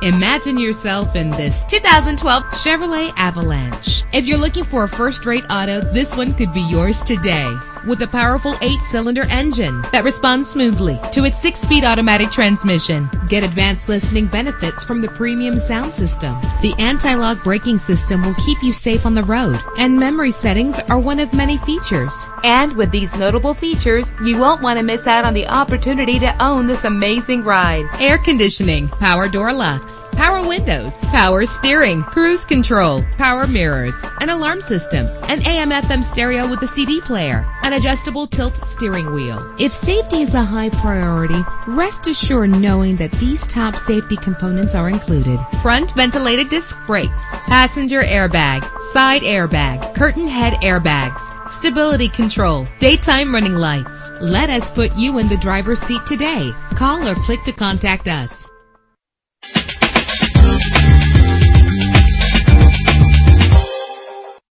Imagine yourself in this 2012 Chevrolet Avalanche. If you're looking for a first-rate auto, this one could be yours today. With a powerful 8-cylinder engine that responds smoothly to its 6-speed automatic transmission. Get advanced listening benefits from the premium sound system. The anti-lock braking system will keep you safe on the road, and memory settings are one of many features. And with these notable features, you won't want to miss out on the opportunity to own this amazing ride. Air conditioning, power door locks, power windows, power steering, cruise control, power mirrors, an alarm system, an AM/FM stereo with a CD player, an adjustable tilt steering wheel. If safety is a high priority, rest assured knowing that these top safety components are included. Front ventilated disc brakes, passenger airbag, side airbag, curtain head airbags, stability control, daytime running lights. Let us put you in the driver's seat today. Call or click to contact us.